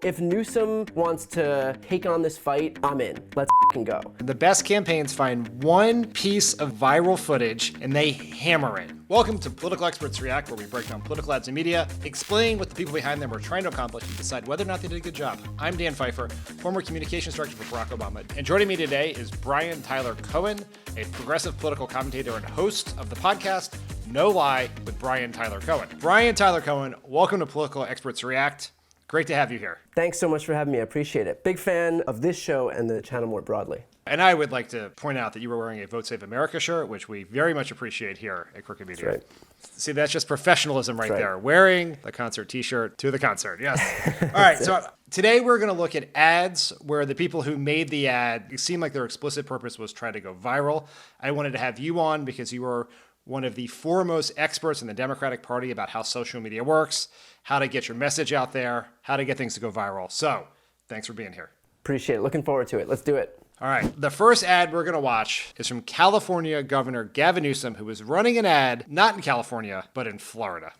If Newsom wants to take on this fight, I'm in. Let's f***ing go. The best campaigns find one piece of viral footage and they hammer it. Welcome to Political Experts React, where we break down political ads and media, explain what the people behind them are trying to accomplish, and decide whether or not they did a good job. I'm Dan Pfeiffer, former communications director for Barack Obama, and joining me today is Brian Tyler Cohen, a progressive political commentator and host of the podcast No Lie with Brian Tyler Cohen. Brian Tyler Cohen, welcome to Political Experts React. Great to have you here. Thanks so much for having me. I appreciate it. Big fan of this show and the channel more broadly. And I would like to point out that you were wearing a Vote Save America shirt, which we very much appreciate here at Crooked Media. That's right. See, that's just professionalism right That's right. there. Wearing the concert t-shirt to the concert. Yes. All right. So today we're going to look at ads where the people who made the ad, it seemed like their explicit purpose was try to go viral. I wanted to have you on because you were one of the foremost experts in the Democratic Party about how social media works, how to get your message out there, how to get things to go viral. So thanks for being here. Appreciate it. Looking forward to it. Let's do it. All right. The first ad we're going to watch is from California Governor Gavin Newsom, who is running an ad not in California, but in Florida.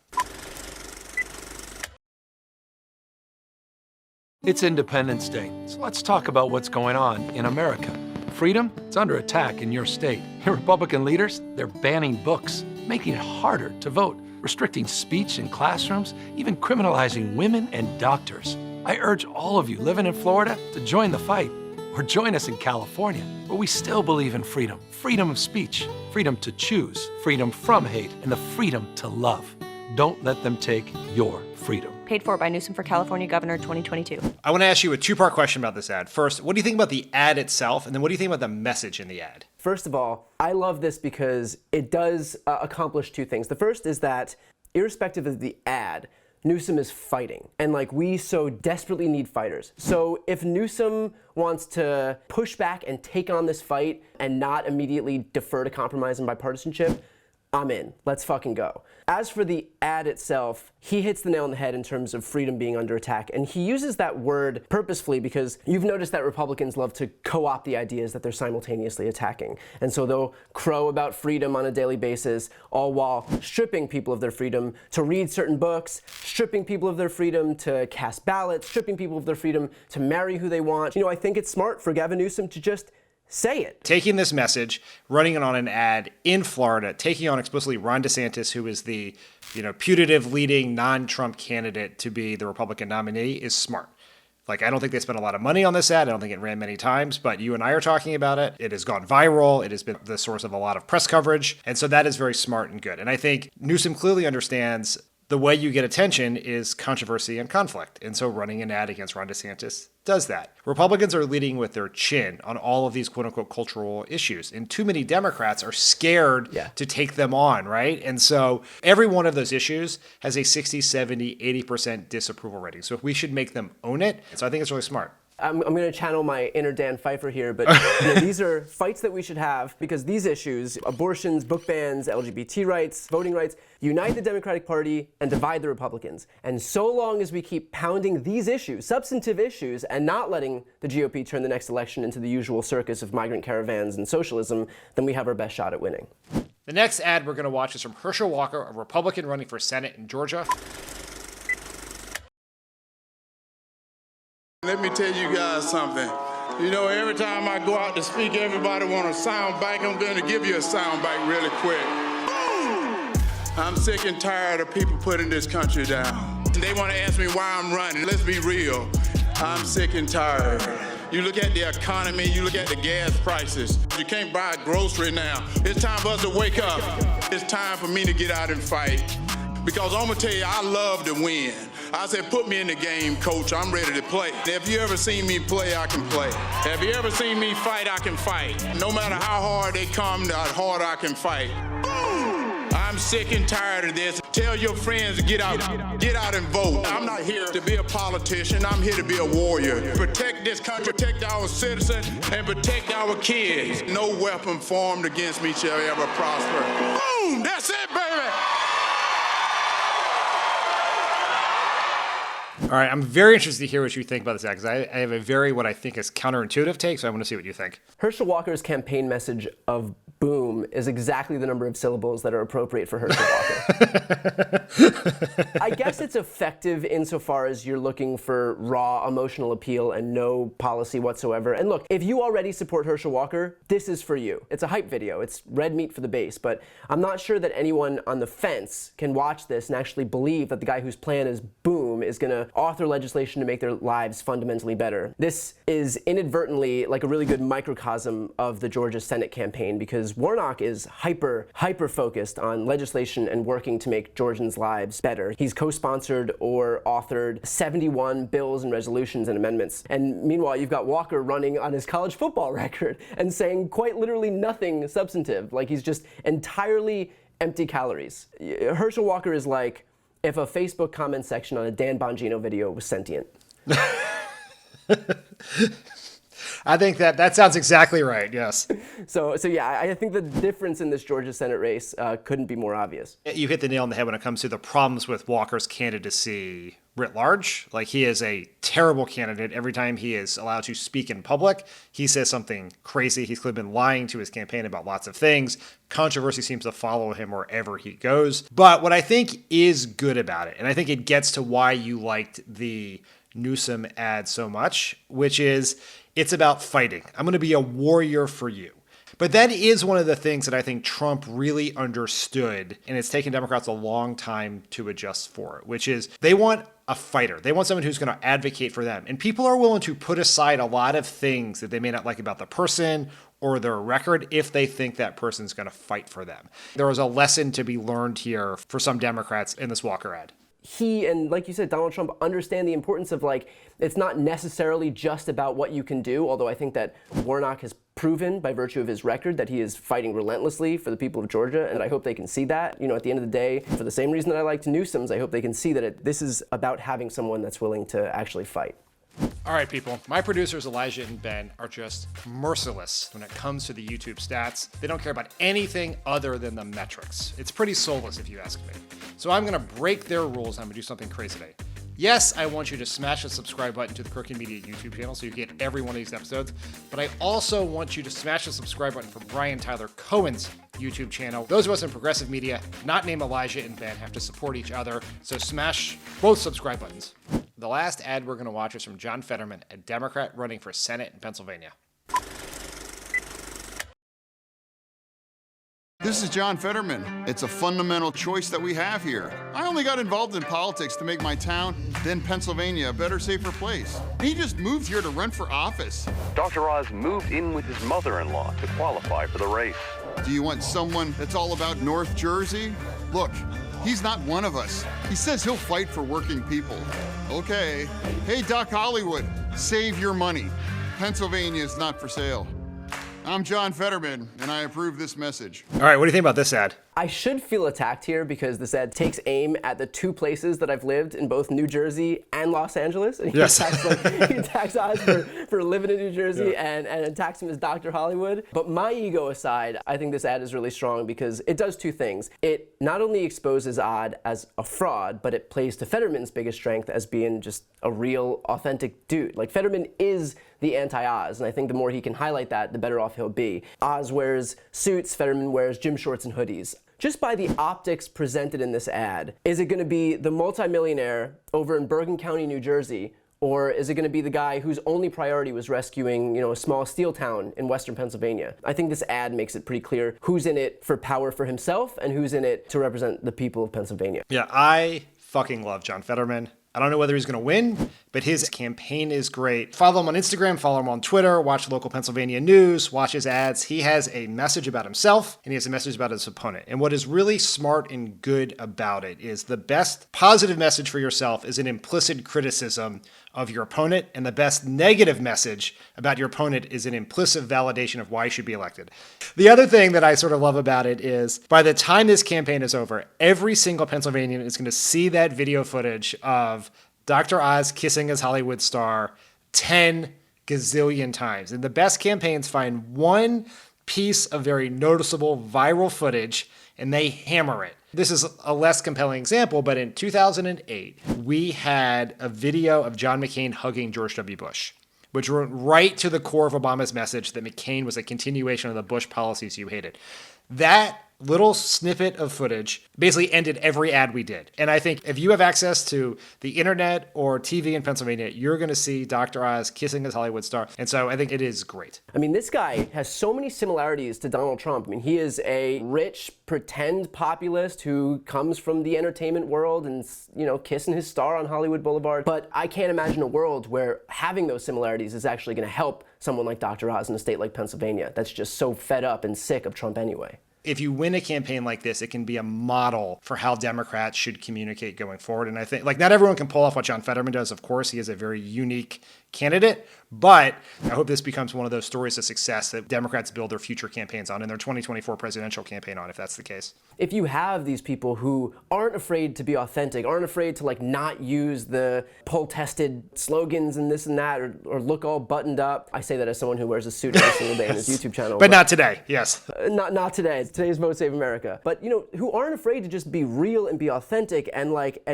It's Independence Day, so let's talk about what's going on in America. Freedom, it's under attack in your state. Your Republican leaders, they're banning books, making it harder to vote, restricting speech in classrooms, even criminalizing women and doctors. I urge all of you living in Florida to join the fight, or join us in California, where we still believe in freedom. Freedom of speech, freedom to choose, freedom from hate, and the freedom to love. Don't let them take your freedom. Paid for by Newsom for California Governor 2022. I want to ask you a two-part question about this ad. First, what do you think about the ad itself? And then what do you think about the message in the ad? First of all, I love this because it does accomplish two things. The first is that irrespective of the ad, Newsom is fighting. And we so desperately need fighters. So if Newsom wants to push back and take on this fight and not immediately defer to compromise and bipartisanship, I'm in. Let's fucking go. As for the ad itself, he hits the nail on the head in terms of freedom being under attack. And he uses that word purposefully because you've noticed that Republicans love to co-opt the ideas that they're simultaneously attacking. And so they'll crow about freedom on a daily basis, all while stripping people of their freedom to read certain books, stripping people of their freedom to cast ballots, stripping people of their freedom to marry who they want. I think it's smart for Gavin Newsom to just say it. Taking this message, running it on an ad in Florida, taking on explicitly Ron DeSantis, who is the putative leading non-Trump candidate to be the Republican nominee, is smart. I don't think they spent a lot of money on this ad. I don't think it ran many times, but you and I are talking about it. It has gone viral. It has been the source of a lot of press coverage. And so that is very smart and good. And I think Newsom clearly understands the way you get attention is controversy and conflict. And so running an ad against Ron DeSantis does that. Republicans are leading with their chin on all of these quote unquote cultural issues. And too many Democrats are scared to take them on, right? And so every one of those issues has a 60, 70, 80% disapproval rating. So we should make them own it. So I think it's really smart. I'm going to channel my inner Dan Pfeiffer here, but these are fights that we should have because these issues, abortions, book bans, LGBT rights, voting rights, unite the Democratic Party and divide the Republicans. And so long as we keep pounding these issues, substantive issues, and not letting the GOP turn the next election into the usual circus of migrant caravans and socialism, then we have our best shot at winning. The next ad we're going to watch is from Herschel Walker, a Republican running for Senate in Georgia. Let me tell you guys something. Every time I go out to speak, everybody want a sound bite. I'm going to give you a sound bite really quick. I'm sick and tired of people putting this country down. They want to ask me why I'm running. Let's be real. I'm sick and tired. You look at the economy, you look at the gas prices. You can't buy a grocery now. It's time for us to wake up. It's time for me to get out and fight. Because I'm going to tell you, I love to win. I said, put me in the game, coach. I'm ready to play. If you ever seen me play, I can play. Have you ever seen me fight, I can fight. No matter how hard they come, how hard I can fight. I'm sick and tired of this. Tell your friends to get out and vote. I'm not here to be a politician. I'm here to be a warrior. Protect this country, protect our citizens, and protect our kids. No weapon formed against me shall ever prosper. Boom! That's it, baby! All right, I'm very interested to hear what you think about this ad, because I have a very, what I think is counterintuitive take, so I want to see what you think. Herschel Walker's campaign message of boom is exactly the number of syllables that are appropriate for Herschel Walker. I guess it's effective insofar as you're looking for raw emotional appeal and no policy whatsoever. And look, if you already support Herschel Walker, this is for you. It's a hype video. It's red meat for the base, but I'm not sure that anyone on the fence can watch this and actually believe that the guy whose plan is boom is going to author legislation to make their lives fundamentally better. This is inadvertently like a really good microcosm of the Georgia Senate campaign, because Warnock is hyper focused on legislation and working to make Georgians' lives better. He's co-sponsored or authored 71 bills and resolutions and amendments. And meanwhile, you've got Walker running on his college football record and saying quite literally nothing substantive. Like, he's just entirely empty calories. Herschel Walker is like if a Facebook comment section on a Dan Bongino video was sentient. I think that sounds exactly right, yes. So yeah, I think the difference in this Georgia Senate race couldn't be more obvious. You hit the nail on the head when it comes to the problems with Walker's candidacy writ large. Like, he is a terrible candidate. Every time he is allowed to speak in public, he says something crazy. He's clearly been lying to his campaign about lots of things. Controversy seems to follow him wherever he goes. But what I think is good about it, and I think it gets to why you liked the Newsom ad so much, which is it's about fighting. I'm going to be a warrior for you. But that is one of the things that I think Trump really understood, and it's taken Democrats a long time to adjust for it, which is they want a fighter. They want someone who's going to advocate for them. And people are willing to put aside a lot of things that they may not like about the person or their record if they think that person's going to fight for them. There was a lesson to be learned here for some Democrats in this Walker ad. He and, like you said, Donald Trump understand the importance of, like, it's not necessarily just about what you can do, although I think that Warnock has proven by virtue of his record that he is fighting relentlessly for the people of Georgia, and I hope they can see that. You know, at the end of the day, for the same reason that I liked Newsom's, I hope they can see that this is about having someone that's willing to actually fight. All right, people. My producers, Elijah and Ben, are just merciless when it comes to the YouTube stats. They don't care about anything other than the metrics. It's pretty soulless, if you ask me. So I'm going to break their rules, and I'm going to do something crazy today. Yes, I want you to smash the subscribe button to the Crooked Media YouTube channel so you get every one of these episodes. But I also want you to smash the subscribe button for Brian Tyler Cohen's YouTube channel. Those of us in progressive media, not named Elijah and Ben, have to support each other. So smash both subscribe buttons. The last ad we're going to watch is from John Fetterman, a Democrat running for Senate in Pennsylvania. This is John Fetterman. It's a fundamental choice that we have here. I only got involved in politics to make my town, then Pennsylvania, a better, safer place. He just moved here to run for office. Dr. Oz moved in with his mother-in-law to qualify for the race. Do you want someone that's all about North Jersey? Look, he's not one of us. He says he'll fight for working people. Okay. Hey, Doc Hollywood, save your money. Pennsylvania is not for sale. I'm John Fetterman, and I approve this message. All right, what do you think about this ad? I should feel attacked here because this ad takes aim at the two places that I've lived in, both New Jersey and Los Angeles. And he Yes. attacks us for living in New Jersey, and attacks him as Dr. Hollywood. But my ego aside, I think this ad is really strong because it does two things. It not only exposes Oz as a fraud, but it plays to Fetterman's biggest strength as being just a real, authentic dude. Like, Fetterman is the anti-Oz, and I think the more he can highlight that, the better off he'll be. Oz wears suits, Fetterman wears gym shorts and hoodies. Just by the optics presented in this ad, is it going to be the multimillionaire over in Bergen County, New Jersey, or is it going to be the guy whose only priority was rescuing, a small steel town in western Pennsylvania? I think this ad makes it pretty clear who's in it for power for himself and who's in it to represent the people of Pennsylvania. Yeah, I fucking love John Fetterman. I don't know whether he's going to win, but his campaign is great. Follow him on Instagram, follow him on Twitter, watch local Pennsylvania news, watch his ads. He has a message about himself, and he has a message about his opponent. And what is really smart and good about it is the best positive message for yourself is an implicit criticism of your opponent, and the best negative message about your opponent is an implicit validation of why you should be elected. The other thing that I sort of love about it is by the time this campaign is over, every single Pennsylvanian is going to see that video footage of Dr. Oz kissing his Hollywood star 10 gazillion times. And the best campaigns find one piece of very noticeable viral footage and they hammer it. This is a less compelling example, but in 2008, we had a video of John McCain hugging George W. Bush, which went right to the core of Obama's message that McCain was a continuation of the Bush policies you hated. That little snippet of footage basically ended every ad we did. And I think if you have access to the internet or TV in Pennsylvania, you're going to see Dr. Oz kissing his Hollywood star. And so I think it is great. I mean, this guy has so many similarities to Donald Trump. I mean, he is a rich, pretend populist who comes from the entertainment world and, you know, kissing his star on Hollywood Boulevard. But I can't imagine a world where having those similarities is actually going to help someone like Dr. Oz in a state like Pennsylvania that's just so fed up and sick of Trump anyway. If you win a campaign like this, it can be a model for how Democrats should communicate going forward. And I think, like, not everyone can pull off what John Fetterman does. Of course, he is a very unique candidate, but I hope this becomes one of those stories of success that Democrats build their future campaigns on and their 2024 presidential campaign on, if that's the case. If you have these people who aren't afraid to be authentic, aren't afraid to like not use the poll-tested slogans and this and that, or look all buttoned up. I say that as someone who wears a suit every single day on his YouTube channel. But not today, yes. Not today. Today's Vote Save America. But you know, who aren't afraid to just be real and be authentic and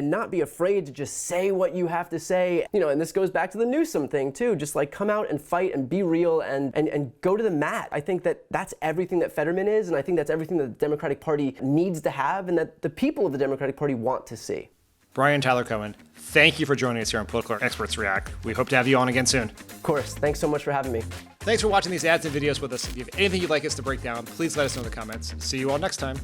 not be afraid to just say what you have to say. You know, and this goes back to the Newsom thing too. Just like come out and fight and be real and go to the mat. I think that that's everything that Fetterman is, and I think that's everything that the Democratic Party needs to have and that the people of the Democratic Party want to see. Brian Tyler Cohen, thank you for joining us here on Political Experts React. We hope to have you on again soon. Of course. Thanks so much for having me. Thanks for watching these ads and videos with us. If you have anything you'd like us to break down, please let us know in the comments. See you all next time.